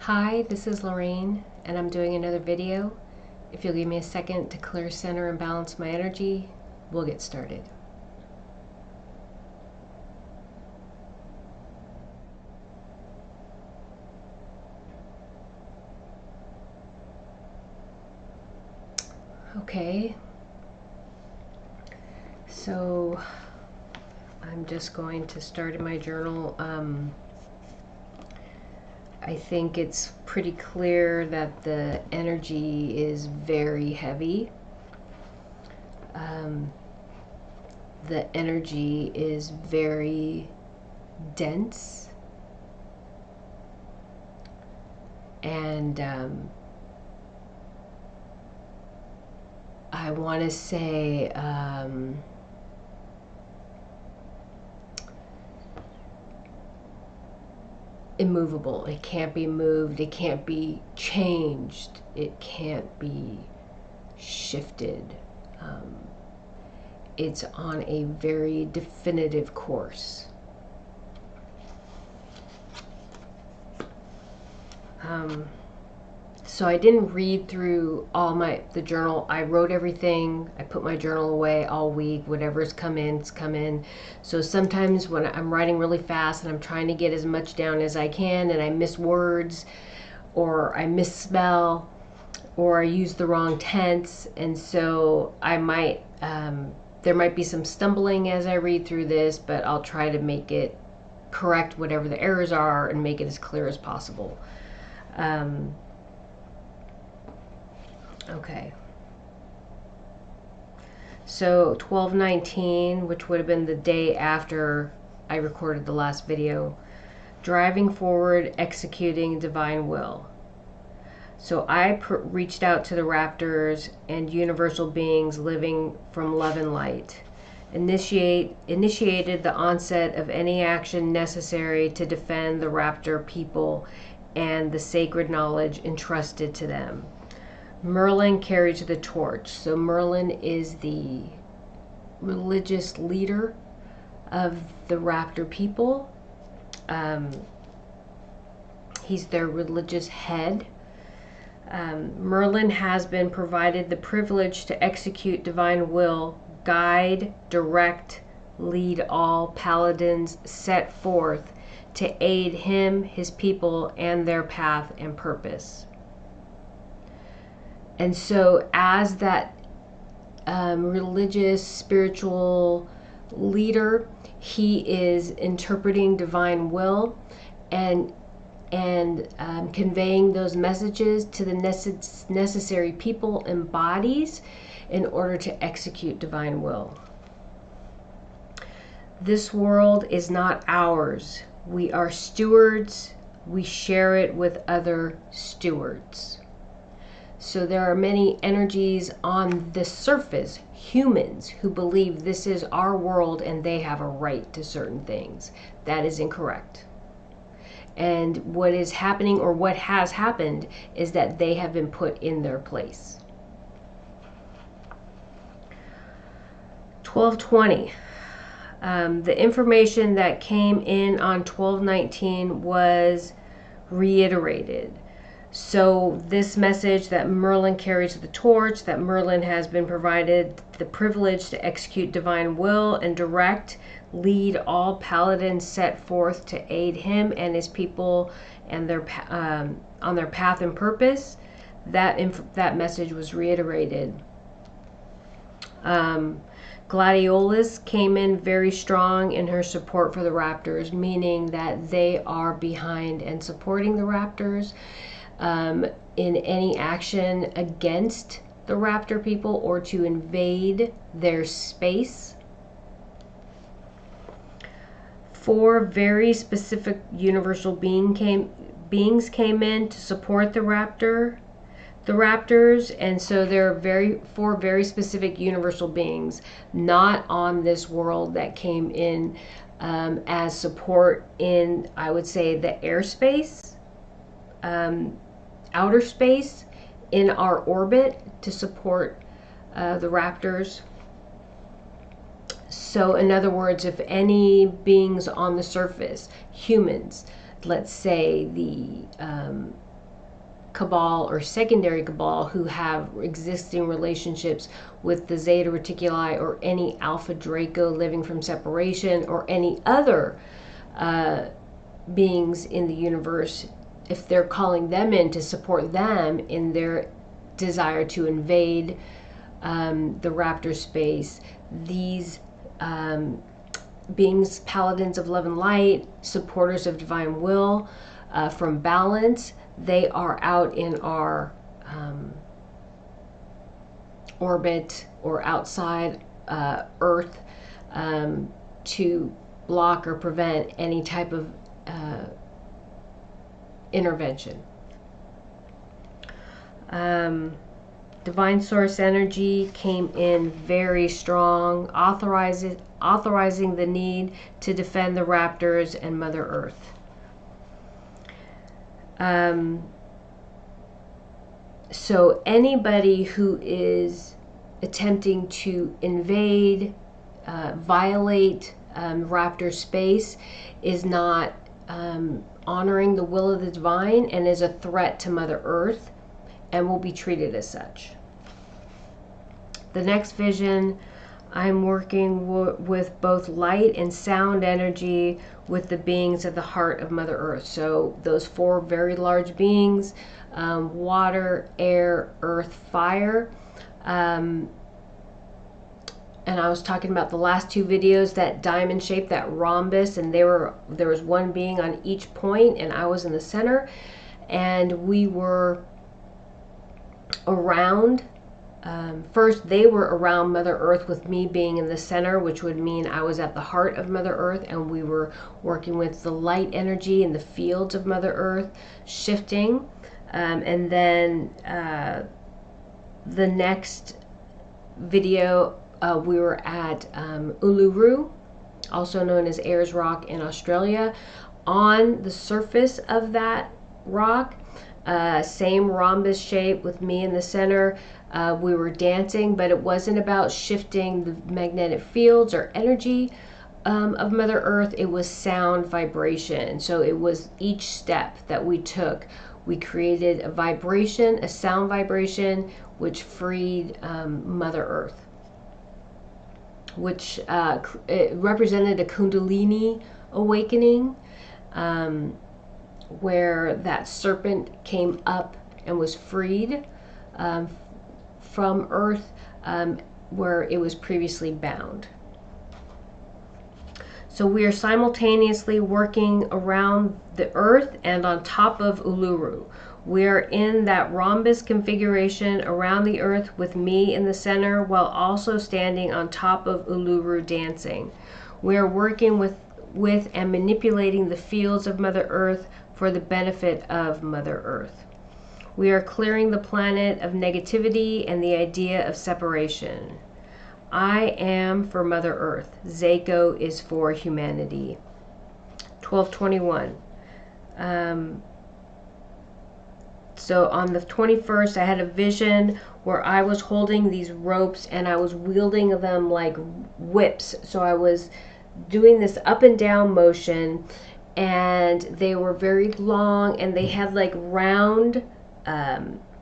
Hi, this is Lorraine, and I'm doing another video. If you'll give me a second to clear, center, and balance my energy, we'll get started. Okay, so I'm just going to start in my journal. I think it's pretty clear that the energy is very heavy. The energy is very dense, and I want to say immovable. It can't be moved, it can't be changed, it can't be shifted. It's on a very definitive course. So I didn't read through all the journal. I wrote everything. I put my journal away all week. Whatever's come in, it's come in. So sometimes when I'm writing really fast and I'm trying to get as much down as I can and I miss words or I misspell or I use the wrong tense, and so I might there might be some stumbling as I read through this, but I'll try to make it correct whatever the errors are and make it as clear as possible. Okay. So 12/19, which would have been the day after I recorded the last video, driving forward, executing divine will. So I reached out to the raptors and universal beings living from love and light. Initiated the onset of any action necessary to defend the raptor people and the sacred knowledge entrusted to them. Merlin carries the torch. So Merlin is the religious leader of the raptor people. He's their religious head. Merlin has been provided the privilege to execute divine will, guide, direct, lead all paladins set forth to aid him, his people, and their path and purpose. And so as that religious, spiritual leader, he is interpreting divine will and conveying those messages to the necessary people and bodies in order to execute divine will. This world is not ours. We are stewards. We share it with other stewards. So there are many energies on the surface, humans, who believe this is our world and they have a right to certain things. That is incorrect. And what is happening, or what has happened, is that they have been put in their place. 12/20. The information that came in on 12/19 was reiterated. So this message that Merlin carries the torch, that Merlin has been provided the privilege to execute divine will and direct, lead all paladins set forth to aid him and his people and their on their path and purpose, that message was reiterated. Gladiolus came in very strong in her support for the raptors, meaning that they are behind and supporting the raptors in any action against the raptor people or to invade their space. 4 very specific universal beings came in to support the raptors, and so there are 4 very specific universal beings not on this world that came in as support in, I would say, the airspace, outer space, in our orbit to support the raptors. So in other words, if any beings on the surface, humans, let's say the cabal or secondary cabal who have existing relationships with the Zeta Reticuli or any Alpha Draco living from separation or any other beings in the universe, if they're calling them in to support them in their desire to invade the raptor space, these beings, paladins of love and light, supporters of divine will from balance, they are out in our orbit or outside Earth to block or prevent any type of intervention. Divine source energy came in very strong, authorizing the need to defend the raptors and Mother Earth. So anybody who is attempting to invade, violate raptor space is not honoring the will of the divine and is a threat to Mother Earth and will be treated as such. The next vision, I'm working with both light and sound energy with the beings of the heart of Mother Earth. So those 4 very large beings, water, air, earth, fire. And I was talking about the last 2 videos, that diamond shape, that rhombus, and there was one being on each point, and I was in the center, and we were around. First, they were around Mother Earth with me being in the center, which would mean I was at the heart of Mother Earth, and we were working with the light energy and the fields of Mother Earth shifting. And then the next video, we were at Uluru, also known as Ayers Rock in Australia. On the surface of that rock, same rhombus shape with me in the center. We were dancing, but it wasn't about shifting the magnetic fields or energy of Mother Earth. It was sound vibration. So it was each step that we took, we created a vibration, a sound vibration, which freed Mother Earth, which it represented a Kundalini awakening, where that serpent came up and was freed from Earth, where it was previously bound. So we are simultaneously working around the Earth and on top of Uluru. We are in that rhombus configuration around the Earth with me in the center, while also standing on top of Uluru dancing. We are working with and manipulating the fields of Mother Earth for the benefit of Mother Earth. We are clearing the planet of negativity and the idea of separation. I am for Mother Earth. Zako is for humanity. 1221. So on the 21st, I had a vision where I was holding these ropes and I was wielding them like whips. So I was doing this up and down motion, and they were very long, and they had like round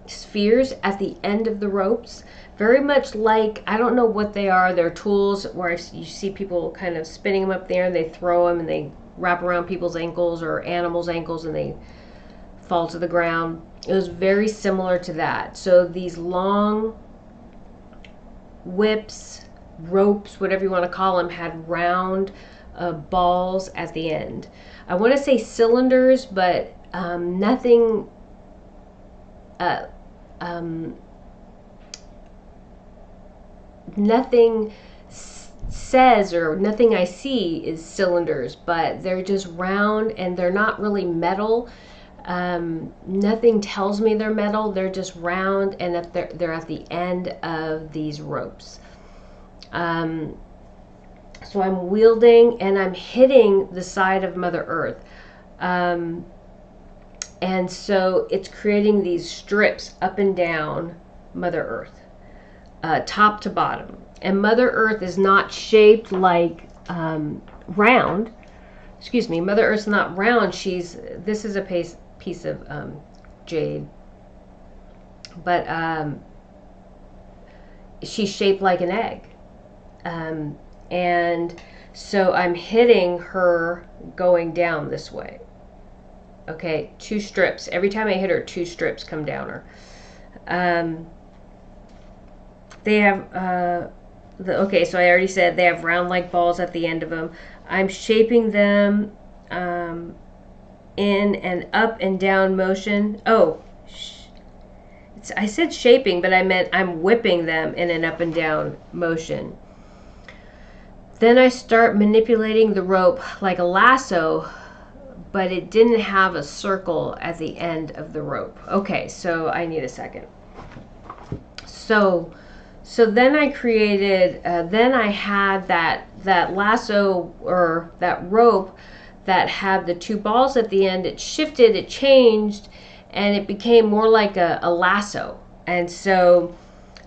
spheres at the end of the ropes, very much like, I don't know what they are, they're tools where you see people kind of spinning them up there and they throw them and they wrap around people's ankles or animals' ankles and they fall to the ground. It was very similar to that. So these long whips, ropes, whatever you want to call them, had round balls at the end. I want to say cylinders, but nothing nothing says, or nothing I see is cylinders, but they're just round and they're not really metal. Nothing tells me they're metal. They're just round, and they're at the end of these ropes. So I'm wielding and I'm hitting the side of Mother Earth. And so it's creating these strips up and down Mother Earth, top to bottom. And Mother Earth is not shaped like round. Excuse me, Mother Earth's not round. This is a piece of jade but she's shaped like an egg. And so I'm hitting her going down this way. Okay, 2 strips. Every time I hit her, 2 strips come down her. They have, okay, so I already said they have round like balls at the end of them. I'm shaping them in an up and down motion. Oh, I said shaping, but I meant I'm whipping them in an up and down motion. Then I start manipulating the rope like a lasso, but it didn't have a circle at the end of the rope. Okay, so I need a second. So then I created, then I had that lasso or that rope that had the 2 balls at the end. It shifted, it changed, and it became more like a lasso. And so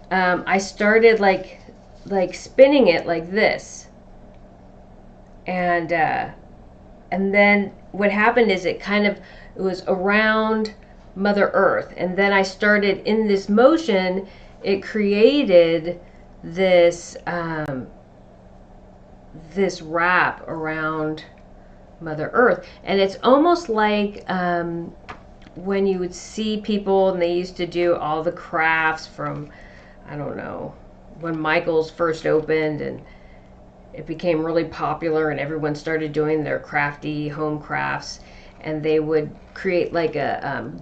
I started like spinning it like this. And then what happened is it was around Mother Earth. And then I started in this motion, it created this this wrap around Mother Earth. And it's almost like when you would see people and they used to do all the crafts from, I don't know, when Michael's first opened and it became really popular and everyone started doing their crafty home crafts, and they would create like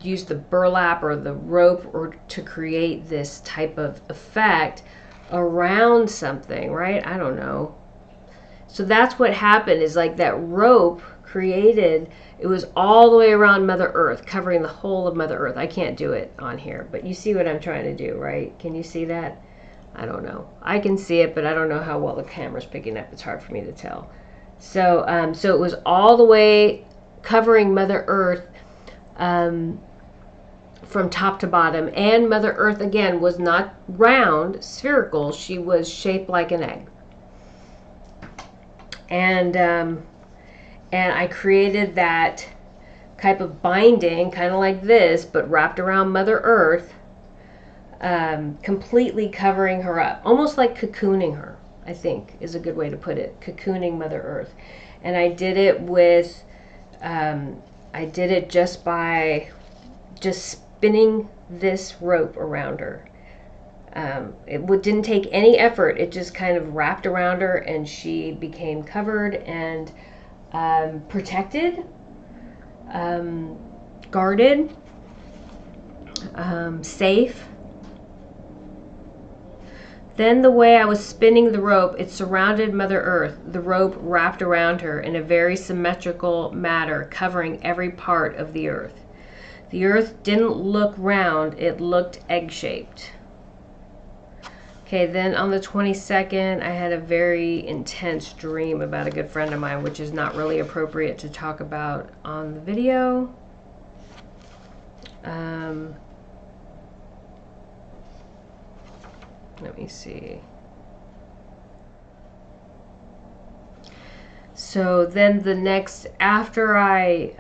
use the burlap or the rope or to create this type of effect around something, right? I don't know. So that's what happened, is like that rope created, it was all the way around Mother Earth, covering the whole of Mother Earth. I can't do it on here, but you see what I'm trying to do, right? Can you see that? I don't know. I can see it, but I don't know how well the camera's picking up. It's hard for me to tell. So, so it was all the way covering Mother Earth from top to bottom. And Mother Earth, again, was not round, spherical. She was shaped like an egg. And I created that type of binding, kind of like this, but wrapped around Mother Earth. Completely covering her up, almost like cocooning her, I think is a good way to put it, cocooning Mother Earth. And I did it with, I did it just by spinning this rope around her. It didn't take any effort, it just kind of wrapped around her and she became covered and protected, guarded, safe. Then the way I was spinning the rope, it surrounded Mother Earth. The rope wrapped around her in a very symmetrical manner, covering every part of the earth. The earth didn't look round, it looked egg-shaped. Okay, then on the 22nd, I had a very intense dream about a good friend of mine, which is not really appropriate to talk about on the video. Let me see. So then the next, after I,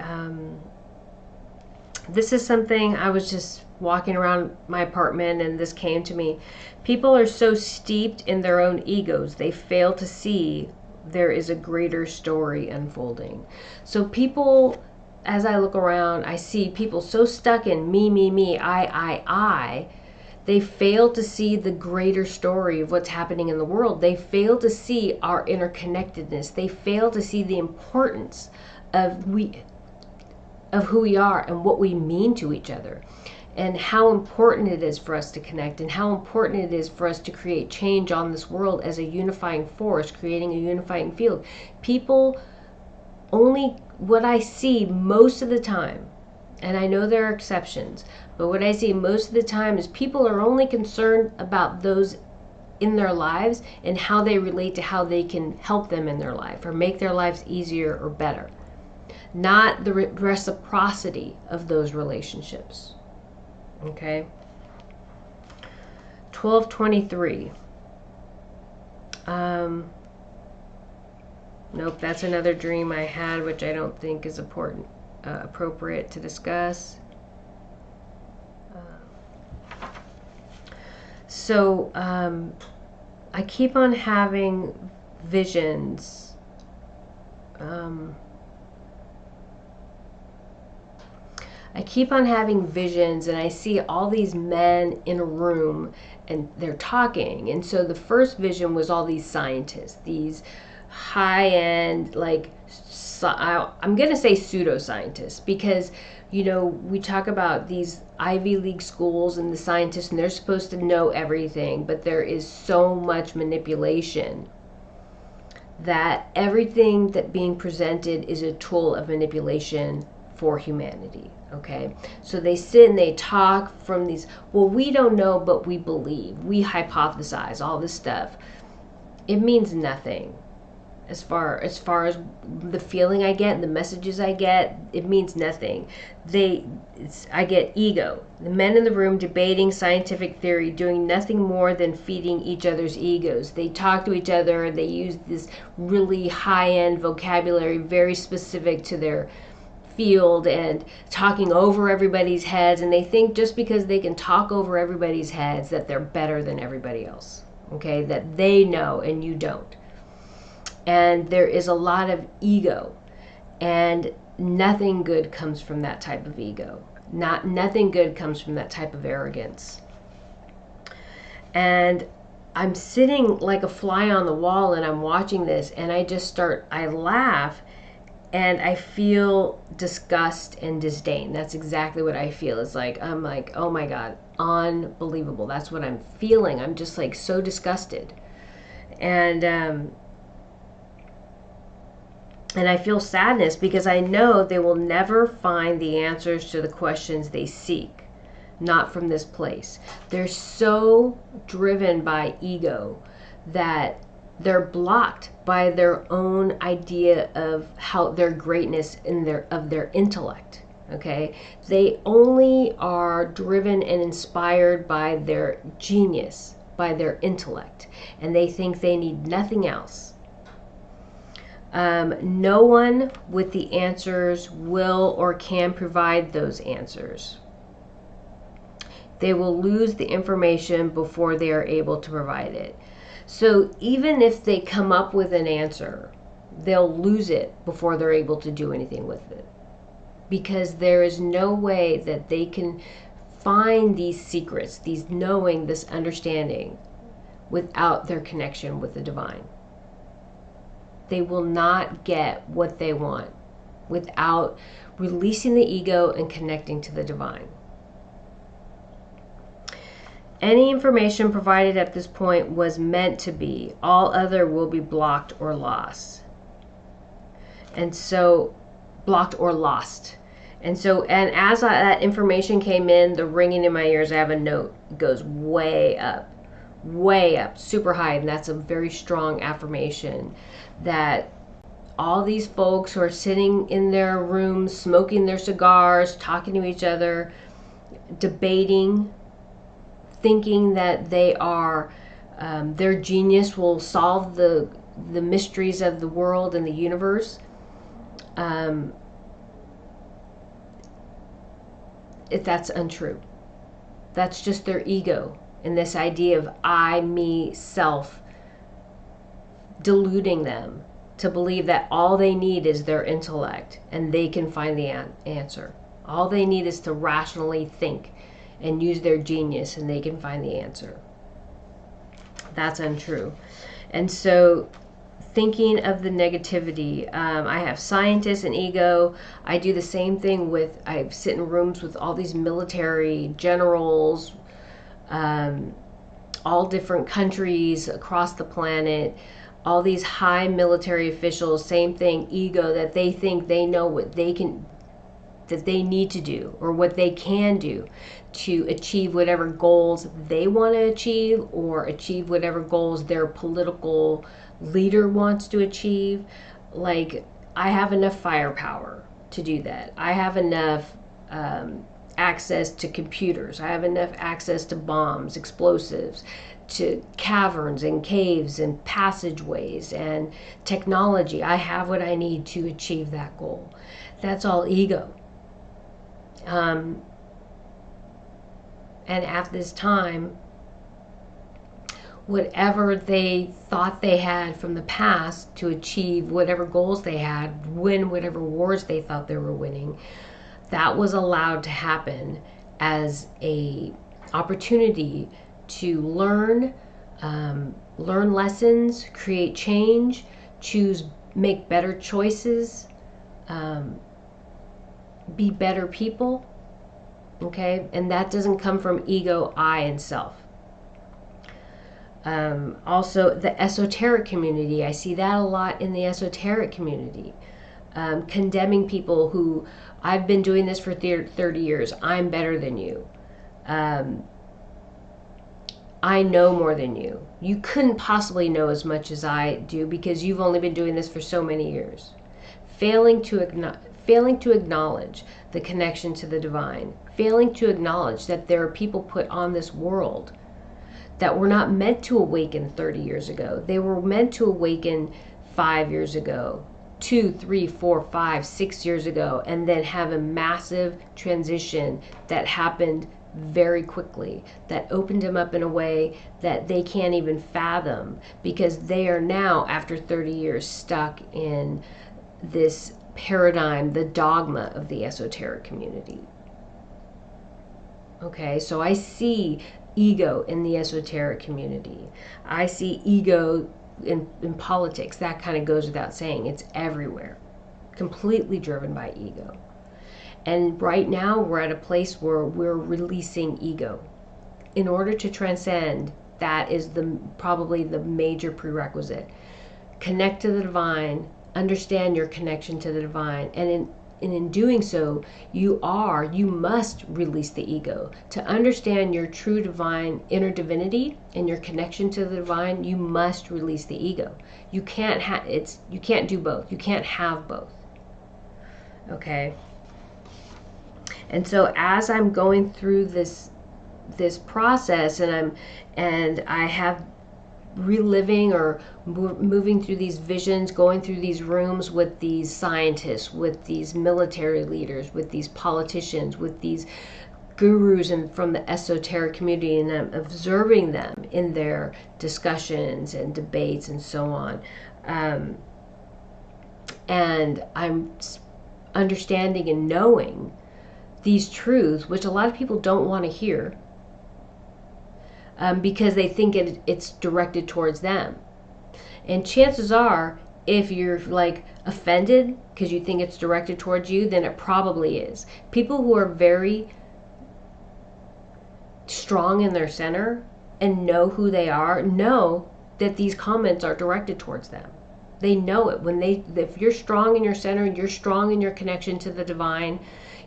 this is something, I was just walking around my apartment and this came to me. People are so steeped in their own egos, they fail to see there is a greater story unfolding. So people, as I look around, I see people so stuck in me, I, they fail to see the greater story of what's happening in the world. They fail to see our interconnectedness. They fail to see the importance of who we are and what we mean to each other, and how important it is for us to connect, and how important it is for us to create change on this world as a unifying force, creating a unifying field. People only, what I see most of the time, and I know there are exceptions, but what I see most of the time is people are only concerned about those in their lives and how they relate to how they can help them in their life or make their lives easier or better, not the reciprocity of those relationships. Okay. 1223. Nope, that's another dream I had, which I don't think is appropriate to discuss. So I keep on having visions. I keep on having visions, and I see all these men in a room and they're talking. And so the first vision was all these scientists, these high end, like, I'm going to say pseudoscientists, because, you know, we talk about these Ivy League schools and the scientists, and they're supposed to know everything, but there is so much manipulation that everything that being presented is a tool of manipulation for humanity. Okay, so they sit and they talk from these, well, we don't know, but we believe, we hypothesize, all this stuff. It means nothing. As far as the feeling I get, the messages I get, it means nothing. I get ego. The men in the room debating scientific theory, doing nothing more than feeding each other's egos. They talk to each other. They use this really high-end vocabulary, very specific to their field, and talking over everybody's heads. And they think just because they can talk over everybody's heads that they're better than everybody else. Okay, that they know and you don't. And there is a lot of ego, and nothing good comes from that type of ego. Nothing good comes from that type of arrogance. And I'm sitting like a fly on the wall, and I'm watching this, and I laugh, and I feel disgust and disdain. That's exactly what I feel. It's like, I'm like, oh my God, unbelievable. That's what I'm feeling. I'm just like so disgusted. And I feel sadness, because I know they will never find the answers to the questions they seek, not from this place. They're so driven by ego that they're blocked by their own idea of how their greatness of their intellect. Okay, they only are driven and inspired by their genius, by their intellect, and they think they need nothing else. No one with the answers will or can provide those answers. They will lose the information before they are able to provide it. So even if they come up with an answer, they'll lose it before they're able to do anything with it. Because there is no way that they can find these secrets, these knowing, this understanding, without their connection with the divine. They will not get what they want without releasing the ego and connecting to the divine. Any information provided at this point was meant to be. All other will be blocked or lost. And so, blocked or lost. And so, and as that information came in, the ringing in my ears, I have a note. It goes way up, super high. And that's a very strong affirmation that all these folks who are sitting in their rooms, smoking their cigars, talking to each other, debating, thinking that they are, their genius will solve the mysteries of the world and the universe. That's untrue. That's just their ego and this idea of I, me, self, deluding them to believe that all they need is their intellect and they can find the answer. All they need is to rationally think and use their genius and they can find the answer. That's untrue. And so thinking of the negativity, I have scientists and ego. I do the same thing with, I sit in rooms with all these military generals, all different countries across the planet, all these high military officials, same thing, ego, that they think they know what they can, that they need to do or what they can do to achieve whatever goals they want to achieve or achieve whatever goals their political leader wants to achieve. Like, I have enough firepower to do that. I have enough access to computers. I have enough access to bombs, explosives, to caverns and caves and passageways and technology. I have what I need to achieve that goal. That's all ego. And at this time, whatever they thought they had from the past to achieve whatever goals they had, win whatever wars they thought they were winning. That was allowed to happen as a opportunity to learn lessons, create change, make better choices, be better people. Okay, and that doesn't come from ego, I, and self. Also, the esoteric community, I see that a lot in the esoteric community. Condemning people who, I've been doing this for 30 years, I'm better than you. I know more than you. You couldn't possibly know as much as I do because you've only been doing this for so many years. Failing to acknowledge the connection to the divine. Failing to acknowledge that there are people put on this world that were not meant to awaken 30 years ago. They were meant to awaken 5 years ago, 2, 3, 4, 5, 6 years ago, and then have a massive transition that happened very quickly, that opened them up in a way that they can't even fathom, because they are now, after 30 years, stuck in this paradigm, the dogma of the esoteric community. Okay, so I see ego in the esoteric community. I see ego in politics. That kind of goes without saying. It's everywhere, completely driven by ego. And right now we're at a place where we're releasing ego. In order to transcend, that is probably the major prerequisite. Connect to the divine, understand your connection to the divine, and in doing so, you must release the ego. To understand your true divine inner divinity and your connection to the divine, you must release the ego. You can't do both. You can't have both. Okay? And so as I'm going through this process, and I have reliving or moving through these visions, going through these rooms with these scientists, with these military leaders, with these politicians, with these gurus and from the esoteric community, and I'm observing them in their discussions and debates and so on. And I'm understanding and knowing these truths, which a lot of people don't want to hear, because they think it's directed towards them. And chances are, if you're like offended because you think it's directed towards you, then it probably is. People who are very strong in their center and know who they are know that these comments are directed towards them. They know it. If you're strong in your center, you're strong in your connection to the divine,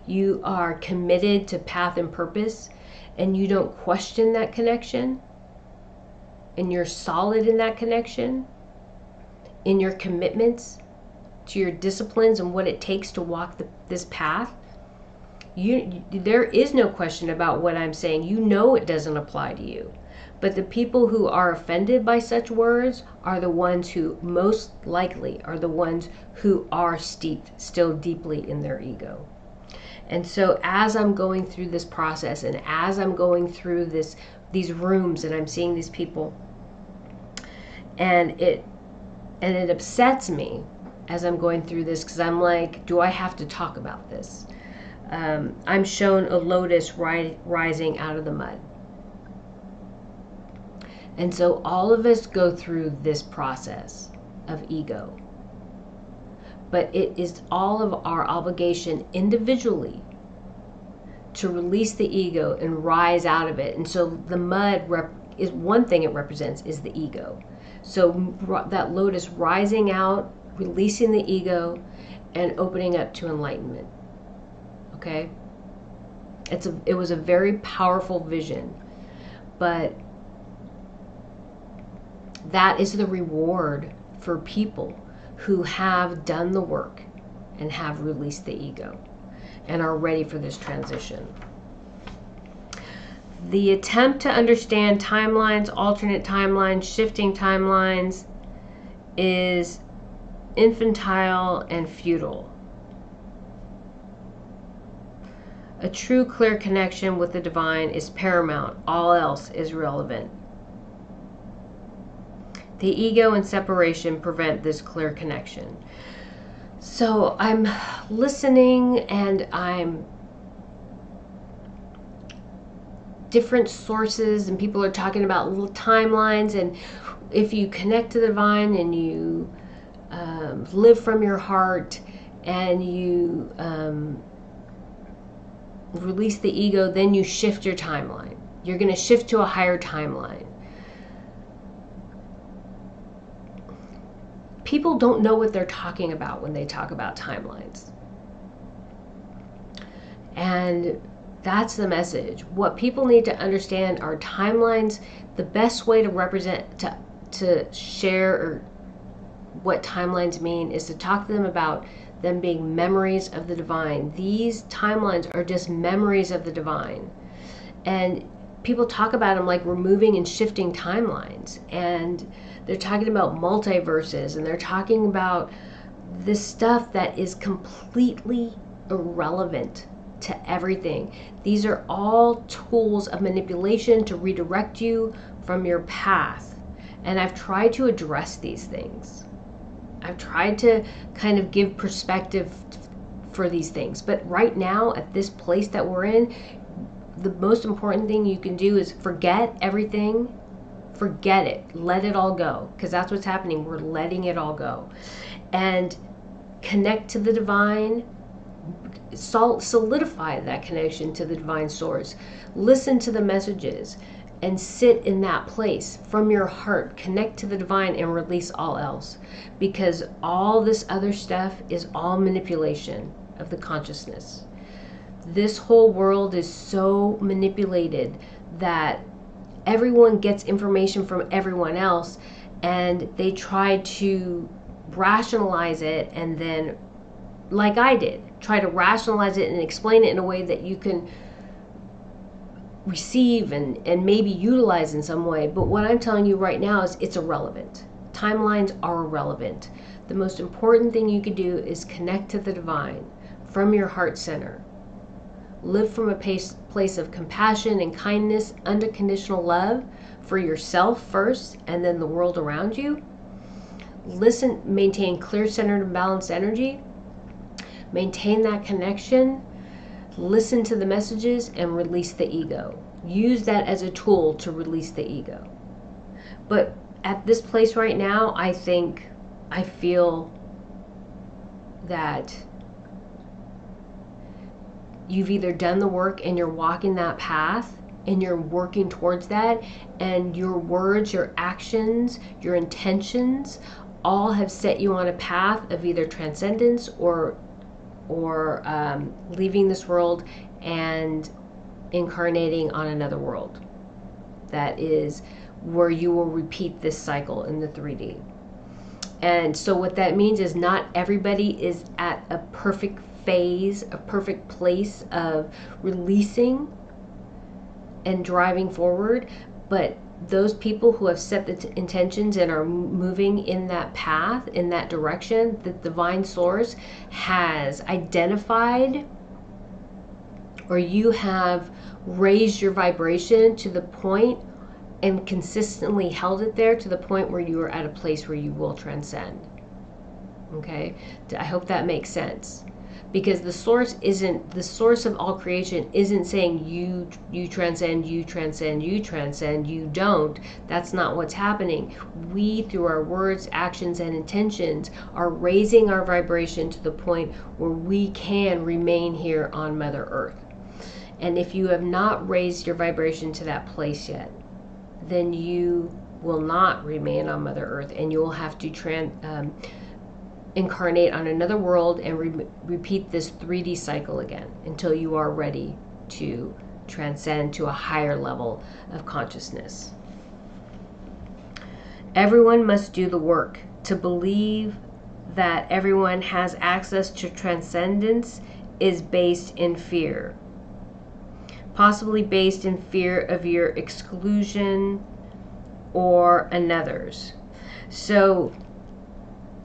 you are committed to path and purpose, and you don't question that connection, and you're solid in that connection, in your commitments to your disciplines and what it takes to walk this path, there is no question about what I'm saying. You know it doesn't apply to you. But the people who are offended by such words are the ones who most likely are the ones who are steeped still deeply in their ego. And so as I'm going through this process, and as I'm going through these rooms, and I'm seeing these people, and it upsets me as I'm going through this, because I'm like, do I have to talk about this? I'm shown a lotus rising out of the mud. And so all of us go through this process of ego. But it is all of our obligation individually to release the ego and rise out of it. And so the mud is one thing it represents, is the ego. So that lotus rising out, releasing the ego, and opening up to enlightenment. Okay? It was a very powerful vision. But that is the reward for people who have done the work and have released the ego and are ready for this transition. The attempt to understand timelines, alternate timelines, shifting timelines is infantile and futile. A true, clear connection with the divine is paramount. All else is relevant. The ego and separation prevent this clear connection. So I'm listening, and I'm different sources, and people are talking about little timelines, and if you connect to the divine and you live from your heart and you release the ego, then you shift your timeline. You're going to shift to a higher timeline. People don't know what they're talking about when they talk about timelines. And that's the message. What people need to understand are timelines. The best way to represent, to share or what timelines mean, is to talk to them about them being memories of the divine. These timelines are just memories of the divine. And people talk about them like removing and shifting timelines. And they're talking about multiverses, and they're talking about this stuff that is completely irrelevant to everything. These are all tools of manipulation to redirect you from your path. And I've tried to address these things. I've tried to kind of give perspective for these things. But right now, at this place that we're in, the most important thing you can do is forget everything. Forget it. Let it all go. Because that's what's happening. We're letting it all go. And connect to the divine. Solidify that connection to the divine source. Listen to the messages and sit in that place from your heart. Connect to the divine and release all else, because all this other stuff is all manipulation of the consciousness. This whole world is so manipulated that everyone gets information from everyone else, and they try to rationalize it, and then, like I did, try to rationalize it and explain it in a way that you can receive and maybe utilize in some way. But what I'm telling you right now is it's irrelevant. Timelines are irrelevant. The most important thing you can do is connect to the divine from your heart center. Live from a place of compassion and kindness, unconditional love for yourself first, and then the world around you. Listen, maintain clear, centered, and balanced energy. Maintain that connection. Listen to the messages and release the ego. Use that as a tool to release the ego. But at this place right now, I feel that you've either done the work and you're walking that path and you're working towards that, and your words, your actions, your intentions all have set you on a path of either transcendence or leaving this world and incarnating on another world. That is where you will repeat this cycle in the 3D. And so what that means is not everybody is at a perfect phase, a perfect place of releasing and driving forward, but those people who have set the intentions and are moving in that path, in that direction, the divine source has identified, or you have raised your vibration to the point and consistently held it there to the point where you are at a place where you will transcend. Okay? I hope that makes sense. Because the source of all creation isn't saying you transcend, you transcend, you transcend, you don't. That's not what's happening. We, through our words, actions, and intentions, are raising our vibration to the point where we can remain here on Mother Earth. And if you have not raised your vibration to that place yet, then you will not remain on Mother Earth, and you will have to incarnate on another world and repeat this 3D cycle again until you are ready to transcend to a higher level of consciousness. Everyone must do the work. To believe that everyone has access to transcendence is based in fear. Possibly based in fear of your exclusion or another's. So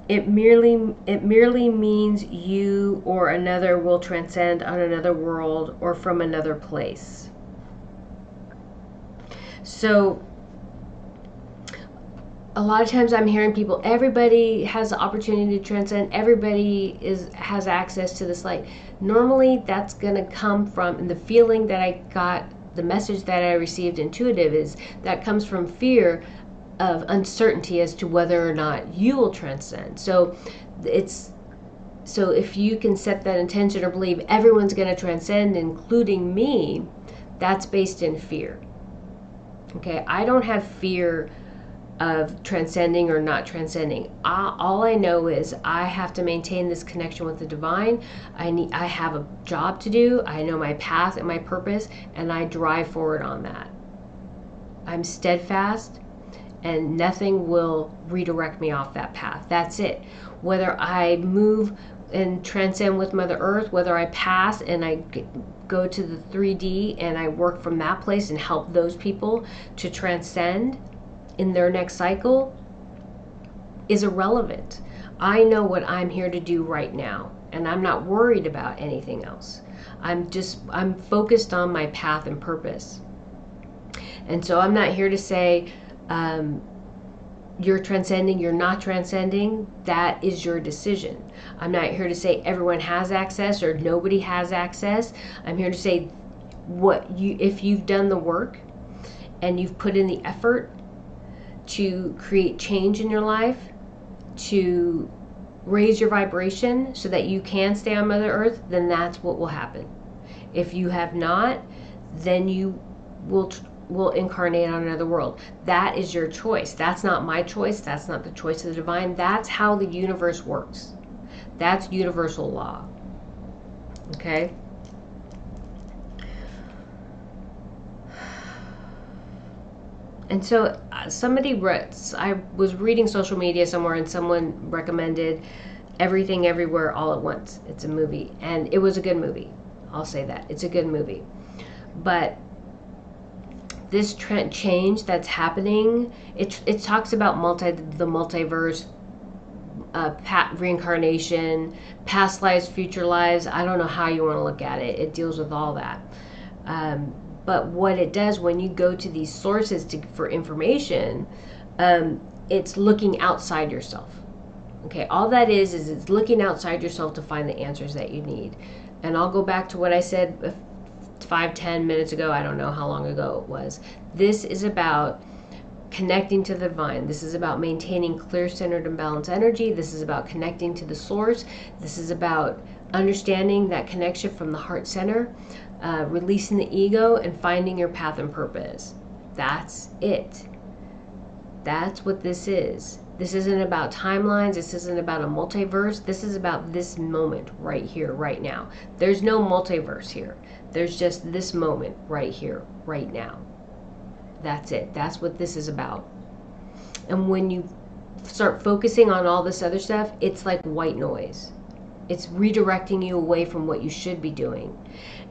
it merely means you or another will transcend on another world or from another place. So a lot of times I'm hearing people, everybody has the opportunity to transcend, everybody has access to this light. Normally that's going to come from, and the feeling that I got, the message that I received intuitive is that comes from fear of uncertainty as to whether or not you will transcend. So if you can set that intention or believe everyone's going to transcend, including me, that's based in fear. Okay, I don't have fear of transcending or not transcending. All I know is I have to maintain this connection with the divine. I have a job to do. I know my path and my purpose, and I drive forward on that. I'm steadfast, and nothing will redirect me off that path. That's it. Whether I move and transcend with Mother Earth, whether I pass and I go to the 3D and I work from that place and help those people to transcend in their next cycle, is irrelevant. I know what I'm here to do right now, and I'm not worried about anything else. I'm focused on my path and purpose. And so I'm not here to say, you're transcending, you're not transcending. That is your decision. I'm not here to say everyone has access or nobody has access. I'm here to say if you've done the work and you've put in the effort to create change in your life, to raise your vibration so that you can stay on Mother Earth, then that's what will happen. If you have not, then you will incarnate on another world. That is your choice. That's not my choice. That's not the choice of the divine. That's how the universe works. That's universal law. Okay? And so I was reading social media somewhere, and someone recommended Everything Everywhere All at Once. It's a movie, and it was a good movie. I'll say that. It's a good movie. But this trend change that's happening, it talks about the multiverse, reincarnation, past lives, future lives. I don't know how you want to look at it. It deals with all that. But what it does when you go to these sources for information, it's looking outside yourself. Okay, all that is it's looking outside yourself to find the answers that you need. And I'll go back to what I said 5-10 minutes ago. I don't know how long ago it was. This is about connecting to the divine. This is about maintaining clear, centered, and balanced energy. This is about connecting to the source. This is about understanding that connection from the heart center, releasing the ego, and finding your path and purpose. That's it. That's what this is. This isn't about timelines. This isn't about a multiverse. This is about this moment right here, right now. There's no multiverse here. There's just this moment right here, right now. That's it. That's what this is about. And when you start focusing on all this other stuff, it's like white noise. It's redirecting you away from what you should be doing.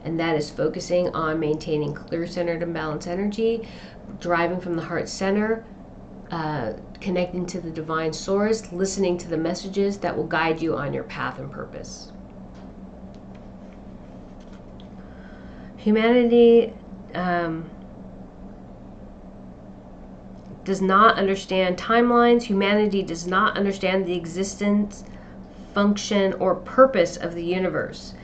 And that is focusing on maintaining clear, centered, and balanced energy, driving from the heart center, connecting to the divine source, listening to the messages that will guide you on your path and purpose. Humanity does not understand timelines. Humanity does not understand the existence, function, or purpose of the universe.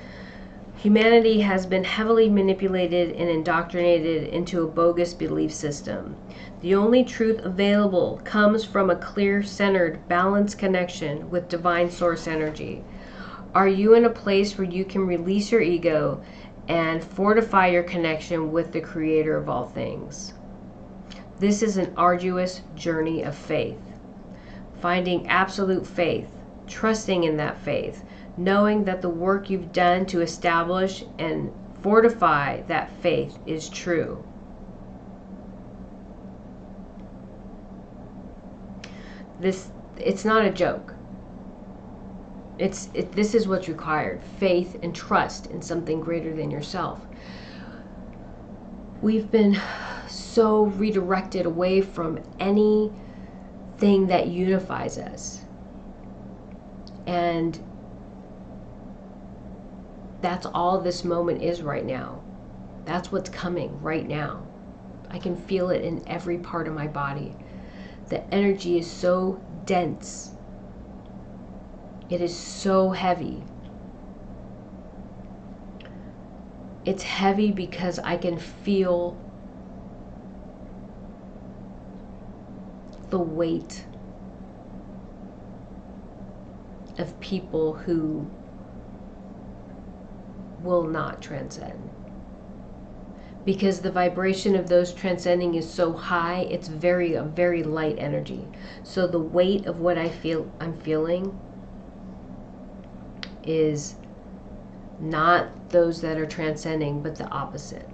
Humanity has been heavily manipulated and indoctrinated into a bogus belief system. The only truth available comes from a clear, centered, balanced connection with divine source energy. Are you in a place where you can release your ego and fortify your connection with the creator of all things? This is an arduous journey of faith. Finding absolute faith, trusting in that faith, knowing that the work you've done to establish and fortify that faith is true. It's not a joke. This is what's required: faith and trust in something greater than yourself. We've been so redirected away from anything that unifies us. And that's all this moment is right now. That's what's coming right now. I can feel it in every part of my body. The energy is so dense. It is so heavy. It's heavy because I can feel the weight of people who will not transcend. Because the vibration of those transcending is so high, it's a very light energy. So the weight of what I'm feeling is not those that are transcending, but the opposite.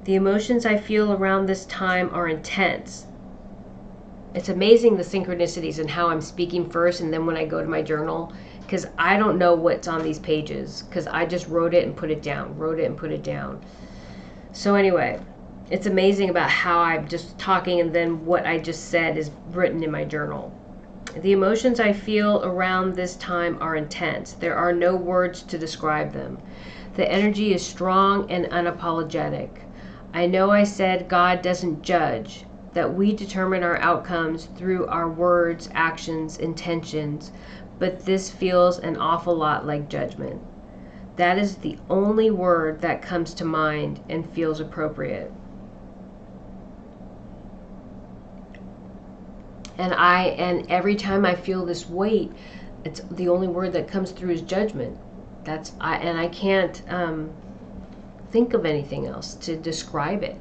The emotions I feel around this time are intense. It's amazing the synchronicities and how I'm speaking first and then when I go to my journal, because I don't know what's on these pages, because I just wrote it and put it down. So anyway, it's amazing about how I'm just talking and then what I just said is written in my journal. The emotions I feel around this time are intense. There are no words to describe them. The energy is strong and unapologetic. I know I said God doesn't judge, that we determine our outcomes through our words, actions, intentions, but this feels an awful lot like judgment. That is the only word that comes to mind and feels appropriate. And every time I feel this weight, it's the only word that comes through is judgment. I can't think of anything else to describe it.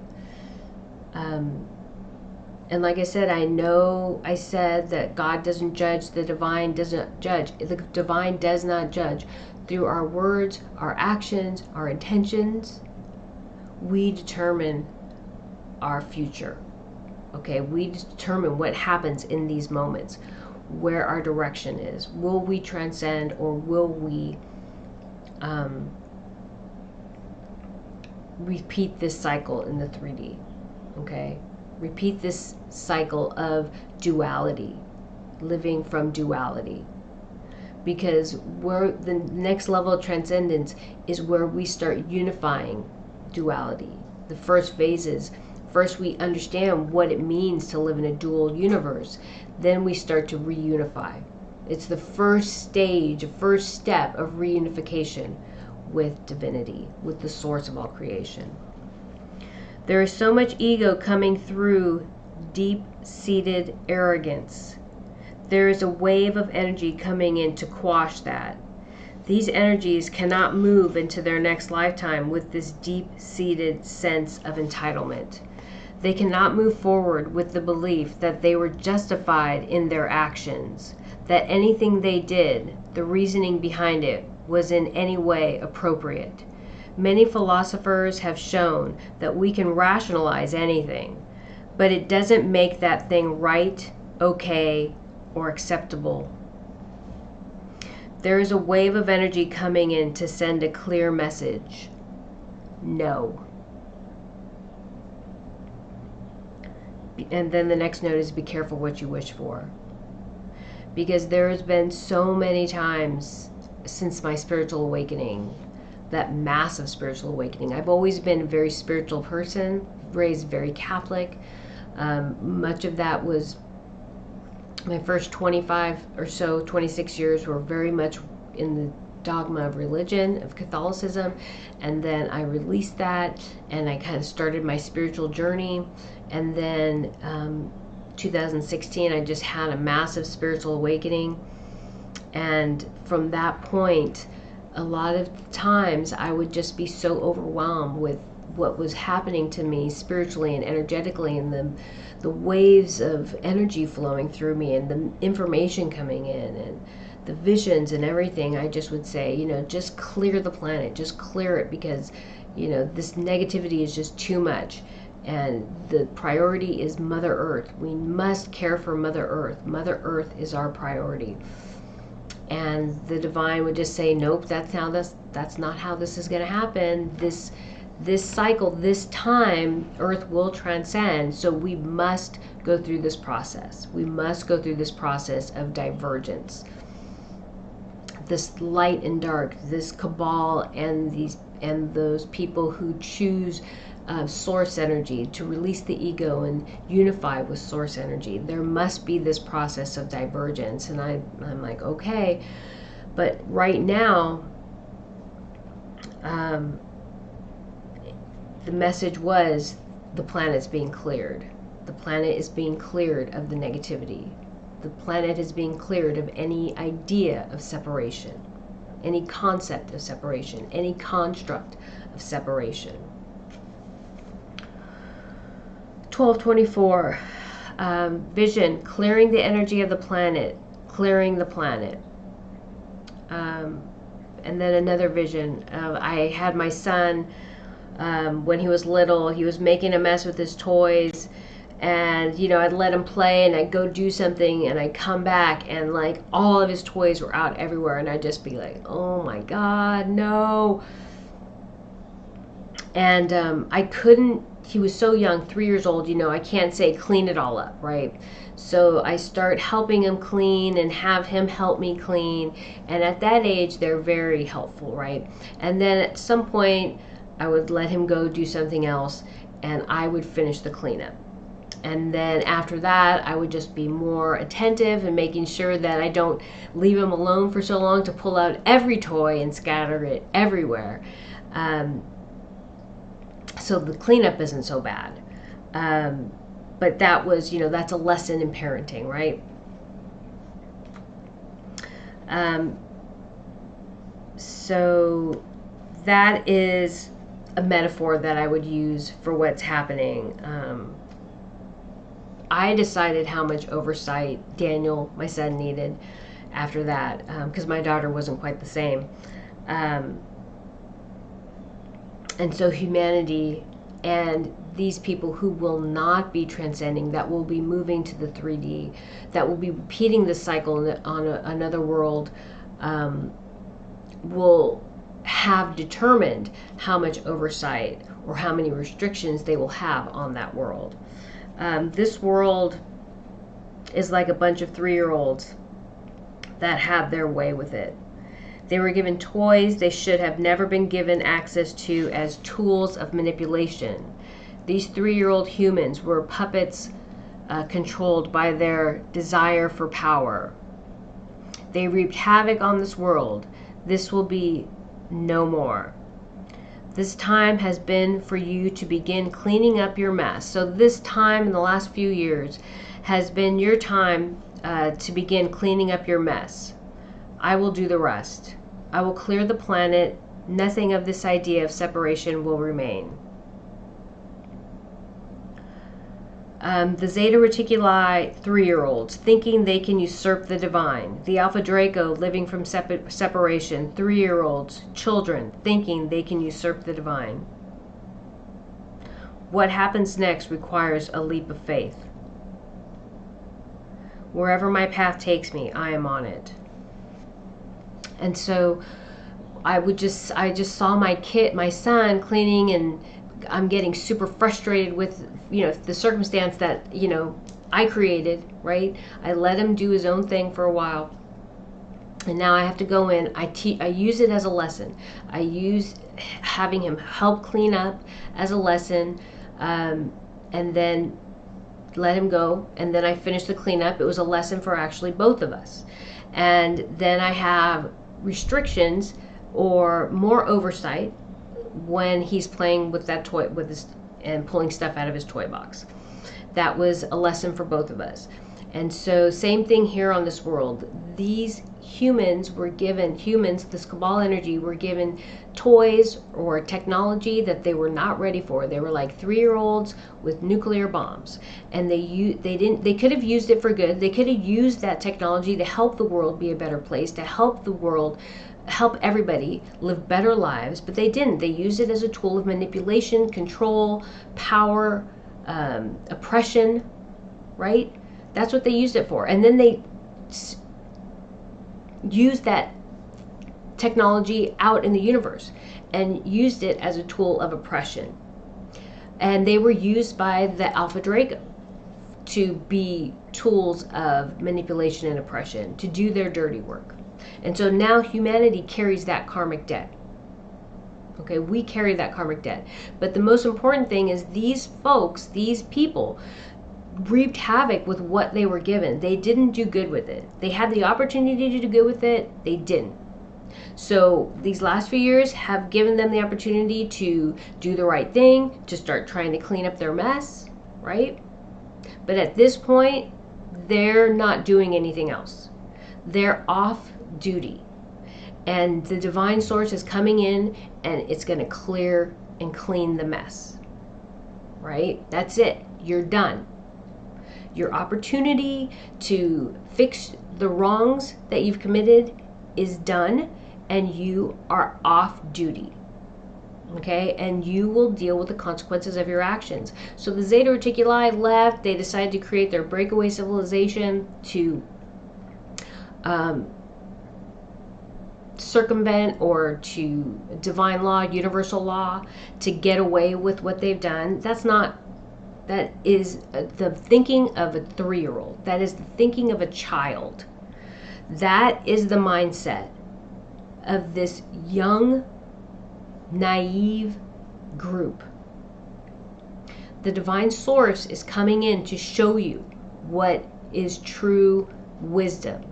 And like I said, I know I said that God doesn't judge, the divine doesn't judge. The divine does not judge. Through our words, our actions, our intentions, we determine our future. Okay, we determine what happens in these moments, where our direction is. Will we transcend, or will we repeat this cycle in the 3D? Okay, repeat this cycle of duality, living from duality. Because where the next level of transcendence is where we start unifying duality. The first phase is, first we understand what it means to live in a dual universe. Then we start to reunify. It's the first stage, first step of reunification with divinity, with the source of all creation. There is so much ego coming through, deep-seated arrogance. There is a wave of energy coming in to quash that. These energies cannot move into their next lifetime with this deep-seated sense of entitlement. They cannot move forward with the belief that they were justified in their actions, that anything they did, the reasoning behind it, was in any way appropriate. Many philosophers have shown that we can rationalize anything, but it doesn't make that thing right, okay, or acceptable. There is a wave of energy coming in to send a clear message. No. And then the next note is, be careful what you wish for. Because there has been so many times since my spiritual awakening, that massive spiritual awakening. I've always been a very spiritual person, raised very Catholic. Much of that was my first 25 or so, 26 years were very much in the dogma of religion, of Catholicism. And then I released that and I kind of started my spiritual journey. And then 2016, I just had a massive spiritual awakening. And from that point, a lot of times I would just be so overwhelmed with what was happening to me spiritually and energetically, and the waves of energy flowing through me and the information coming in and the visions and everything. I just would say, just clear the planet, just clear it, because, this negativity is just too much. And the priority is Mother Earth. We must care for Mother Earth. Mother Earth is our priority. And the divine would just say, nope, that's not how this is going to happen. This cycle, this time, Earth will transcend. So we must go through this process. We must go through this process of divergence. This light and dark, this cabal, and those people who choose source energy, to release the ego and unify with source energy. There must be this process of divergence. And I'm like, okay. But right now, the message was the planet's being cleared. The planet is being cleared of the negativity. The planet is being cleared of any idea of separation, any concept of separation, any construct of separation. 1224, vision, clearing the energy of the planet, clearing the planet. And then another vision. I had my son, when he was little, he was making a mess with his toys. And, you know, I'd let him play and I'd go do something and I'd come back and like all of his toys were out everywhere. And I'd just be like, oh my God, no. And I couldn't, he was so young, 3 years old, you know, I can't say clean it all up, right? So I start helping him clean and have him help me clean. And at that age, they're very helpful, right? And then at some point, I would let him go do something else and I would finish the cleanup. And then after that, I would just be more attentive and making sure that I don't leave him alone for so long to pull out every toy and scatter it everywhere. So the cleanup isn't so bad. But that was, you know, that's a lesson in parenting, right? So that is a metaphor that I would use for what's happening. I decided how much oversight Daniel, my son, needed after that, because my daughter wasn't quite the same. And so humanity and these people who will not be transcending, that will be moving to the 3D, that will be repeating the cycle on another world, will have determined how much oversight or how many restrictions they will have on that world. This world is like a bunch of 3-year-olds that have their way with it. They were given toys they should have never been given access to as tools of manipulation. These 3-year-old humans were puppets controlled by their desire for power. They reaped havoc on this world. This will be no more. This time has been for you to begin cleaning up your mess. So this time in the last few years has been your time to begin cleaning up your mess. I will do the rest. I will clear the planet. Nothing of this idea of separation will remain. The Zeta Reticuli 3-year-olds thinking they can usurp the divine. The Alpha Draco living from separation. 3-year-olds, children thinking they can usurp the divine. What happens next requires a leap of faith. Wherever my path takes me, I am on it. And so I just saw my son cleaning, and I'm getting super frustrated with, you know, the circumstance that, you know, I created, right? I let him do his own thing for a while. And now I have to go in. I use it as a lesson. I use having him help clean up as a lesson, and then let him go. And then I finish the cleanup. It was a lesson for actually both of us. And then I have restrictions or more oversight when he's playing with that toy and pulling stuff out of his toy box. That was a lesson for both of us. And so same thing here on this world. These humans, this cabal energy, were given toys or technology that they were not ready for. They were like 3-year-olds with nuclear bombs, and they could have used it for good. They could have used that technology to help the world be a better place, to help the world, help everybody live better lives, but they didn't. They used it as a tool of manipulation, control, power, oppression, right? That's what they used it for. And then they used that technology out in the universe and used it as a tool of oppression. And they were used by the Alpha Draco to be tools of manipulation and oppression, to do their dirty work. And so now humanity carries that karmic debt. Okay, we carry that karmic debt. But the most important thing is these folks, these people, reaped havoc with what they were given. They didn't do good with it. They had the opportunity to do good with it. They didn't. So these last few years have given them the opportunity to do the right thing, to start trying to clean up their mess, right? But at this point, they're not doing anything else. They're off duty. And the divine source is coming in and it's going to clear and clean the mess, right? That's it. You're done. Your opportunity to fix the wrongs that you've committed is done, and you are off duty. Okay, and you will deal with the consequences of your actions. So the Zeta Reticuli left. They decided to create their breakaway civilization to circumvent or to divine law, universal law, to get away with what they've done. That is the thinking of a 3-year-old. That is the thinking of a child. That is the mindset of this young, naive group. The divine source is coming in to show you what is true wisdom,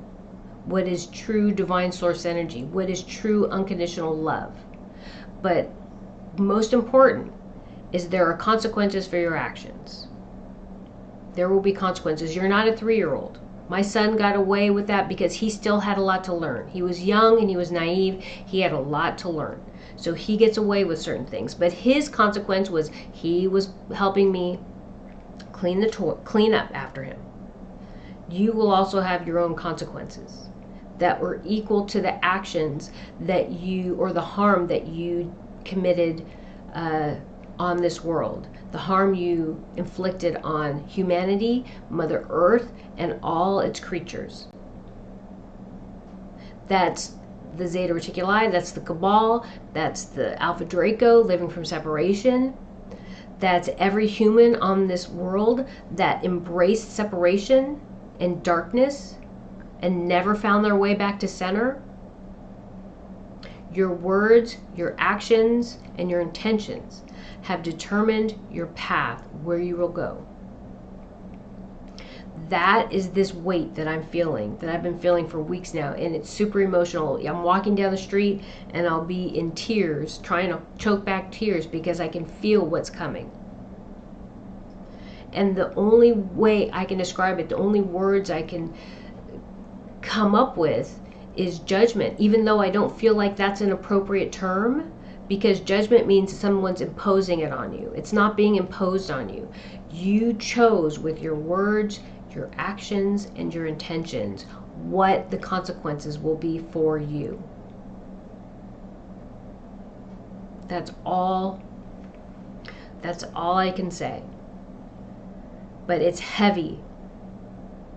what is true divine source energy, what is true unconditional love. But most important is there are consequences for your actions. There will be consequences. You're not a 3-year-old. My son got away with that because he still had a lot to learn. He was young and he was naive. He had a lot to learn. So he gets away with certain things. But his consequence was he was helping me clean up after him. You will also have your own consequences that were equal to the actions that you, or the harm that you committed on this world, the harm you inflicted on humanity, Mother Earth, and all its creatures. That's the Zeta Reticuli, that's the Cabal, that's the Alpha Draco living from separation. That's every human on this world that embraced separation and darkness and never found their way back to center. Your words, your actions, and your intentions have determined your path, where you will go. That is this weight that I'm feeling, that I've been feeling for weeks now, and it's super emotional. I'm walking down the street and I'll be in tears, trying to choke back tears because I can feel what's coming. And the only way I can describe it, the only words I can come up with is judgment, even though I don't feel like that's an appropriate term, because judgment means someone's imposing it on you. It's not being imposed on you. You chose with your words, your actions, and your intentions what the consequences will be for you. That's all I can say. But it's heavy.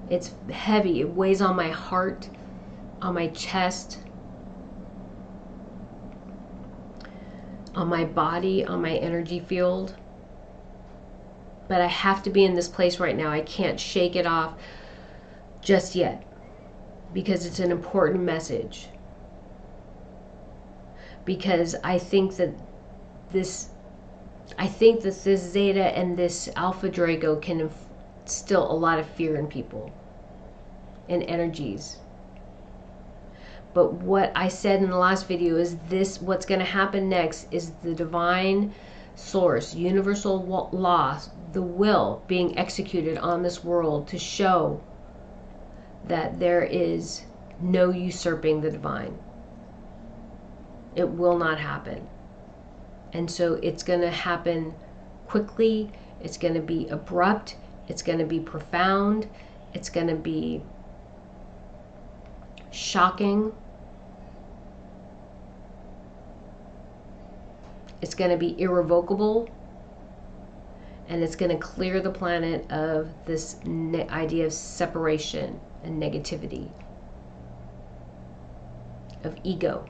It's heavy. It weighs on my heart, on my chest, on my body, on my energy field. But I have to be in this place right now. I can't shake it off just yet because it's an important message. Because I think that this Zeta and this Alpha Draco can instill a lot of fear in people and energies. But what I said in the last video is this: what's going to happen next is the divine source, universal law, the will being executed on this world to show that there is no usurping the divine. It will not happen. And so it's going to happen quickly, it's going to be abrupt, it's going to be profound, it's going to be shocking, it's going to be irrevocable, and it's going to clear the planet of this idea of separation and negativity, of ego.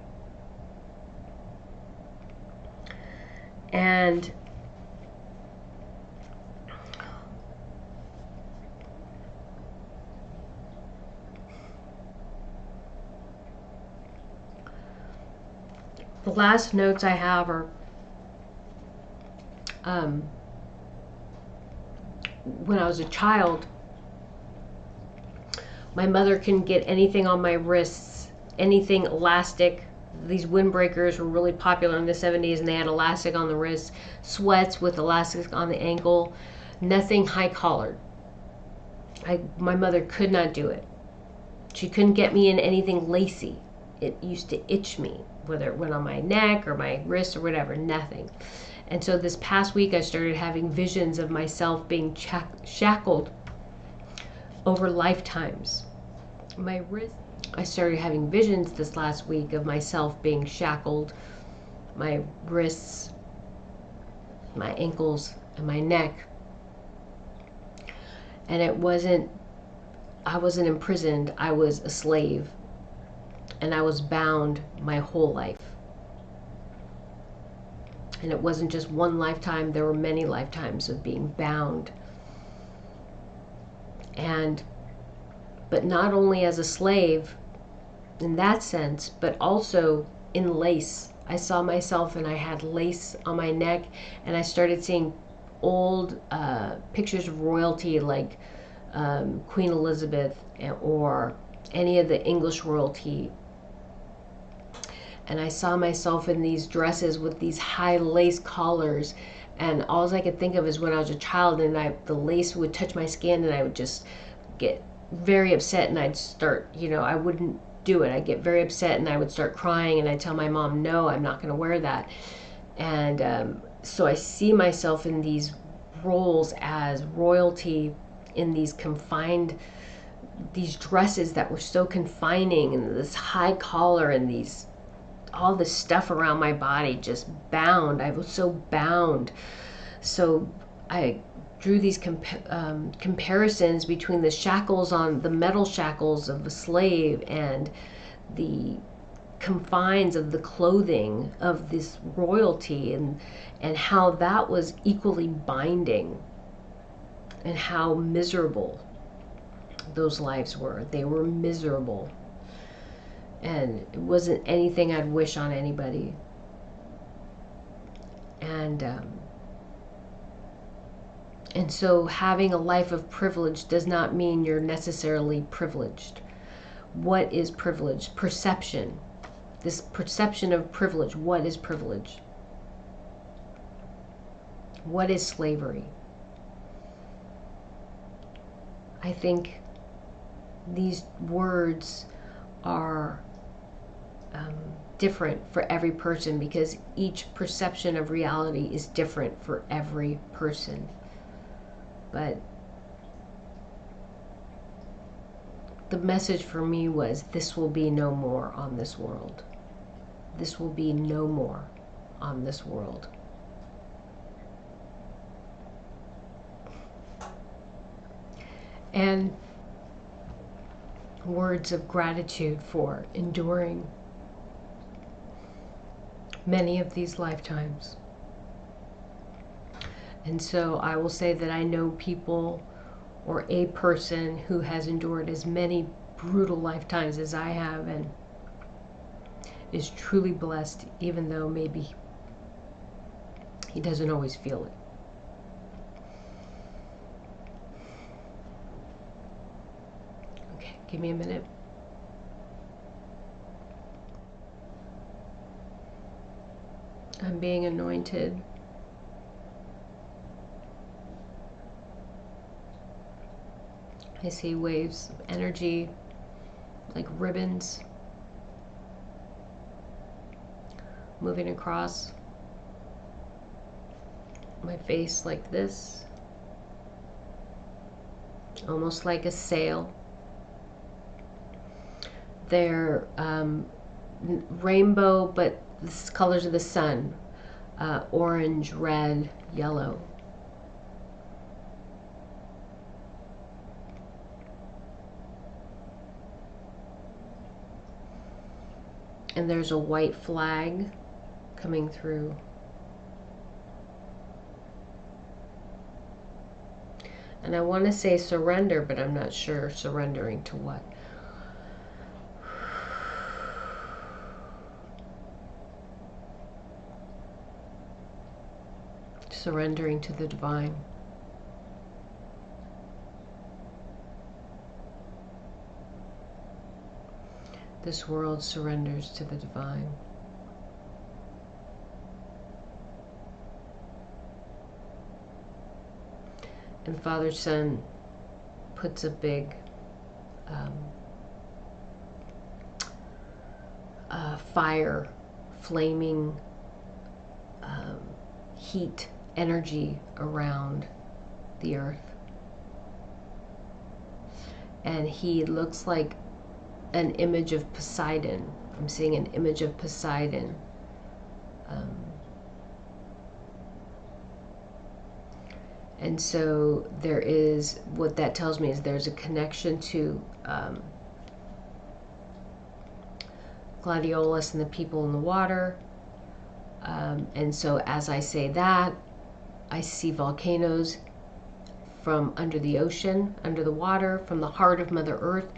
And The last notes I have are when I was a child, my mother couldn't get anything on my wrists, anything elastic. These windbreakers were really popular in the 70s, and they had elastic on the wrist, sweats with elastic on the ankle, nothing high collared. My mother could not do it. She couldn't get me in anything lacy. It used to itch me, whether it went on my neck or my wrist or whatever, nothing. And so this past week I started having visions of myself being shackled over lifetimes. My wrist. I started having visions this last week of myself being shackled, my wrists, my ankles, and my neck. And I wasn't imprisoned, I was a slave. And I was bound my whole life. And it wasn't just one lifetime, there were many lifetimes of being bound. But not only as a slave in that sense, but also in lace. I saw myself and I had lace on my neck, and I started seeing old pictures of royalty like Queen Elizabeth or any of the English royalty. And I saw myself in these dresses with these high lace collars, and all I could think of is when I was a child and the lace would touch my skin and I would just get very upset, and I'd start, I wouldn't do it. I'd get very upset and I would start crying, and I'd tell my mom, no, I'm not going to wear that. And so I see myself in these roles as royalty in these dresses that were so confining, and this high collar and all this stuff around my body, just bound. I was so bound. So I drew these comparisons between the shackles on the metal shackles of a slave and the confines of the clothing of this royalty, and how that was equally binding, and how miserable those lives were. They were miserable, and it wasn't anything I'd wish on anybody. And so having a life of privilege does not mean you're necessarily privileged. What is privilege? Perception. This perception of privilege. What is privilege? What is slavery? I think these words are different for every person, because each perception of reality is different for every person. But the message for me was, this will be no more on this world. This will be no more on this world. And words of gratitude for enduring many of these lifetimes. And so I will say that I know people, or a person, who has endured as many brutal lifetimes as I have, and is truly blessed, even though maybe he doesn't always feel it. Okay, give me a minute. I'm being anointed. I see waves of energy like ribbons moving across my face like this, almost like a sail. They're rainbow, but the colors of the sun, orange, red, yellow. And there's a white flag coming through. And I want to say surrender, but I'm not sure surrendering to what. surrendering to the divine. This world surrenders to the divine. And Father Son puts a big fire, flaming heat, energy around the earth. And he looks like an image of Poseidon. I'm seeing an image of Poseidon. And so there is, what that tells me is there's a connection to Gladiolus and the people in the water. And so as I say that, I see volcanoes from under the ocean, under the water, from the heart of Mother Earth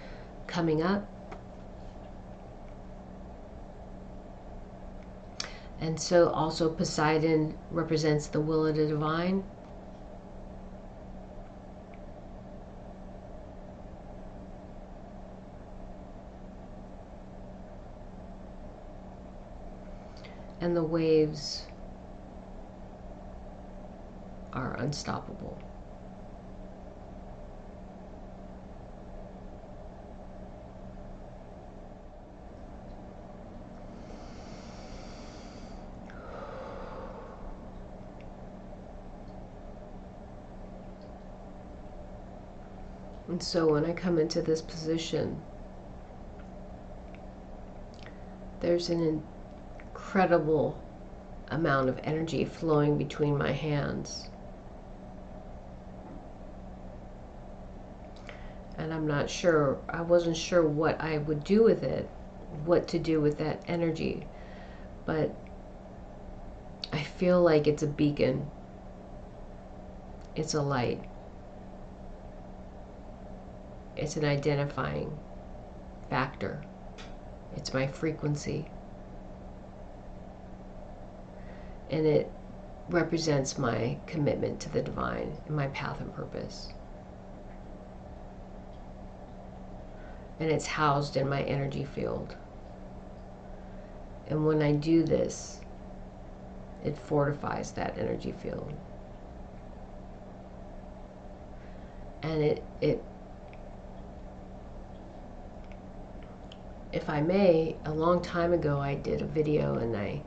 coming up. And so also Poseidon represents the will of the divine. And the waves are unstoppable. And so when I come into this position, there's an incredible amount of energy flowing between my hands. And I'm not sure, I wasn't sure what I would do with it, what to do with that energy. But I feel like it's a beacon. It's a light. It's an identifying factor. It's my frequency. And it represents my commitment to the divine and my path and purpose. And it's housed in my energy field. And when I do this, it fortifies that energy field. And it if I may, a long time ago I did a video and I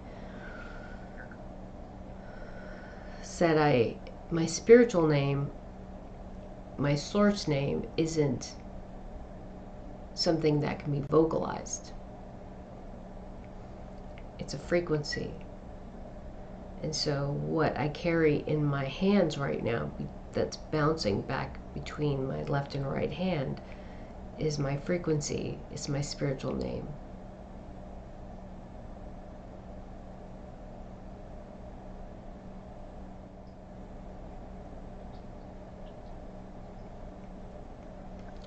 said my spiritual name, my source name, isn't something that can be vocalized. It's a frequency. And so what I carry in my hands right now, that's bouncing back between my left and right hand, is my frequency, is my spiritual name.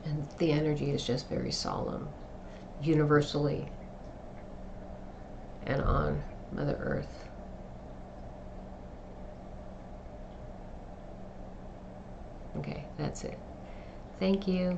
And the energy is just very solemn, universally, and on Mother Earth. Okay, that's it. Thank you.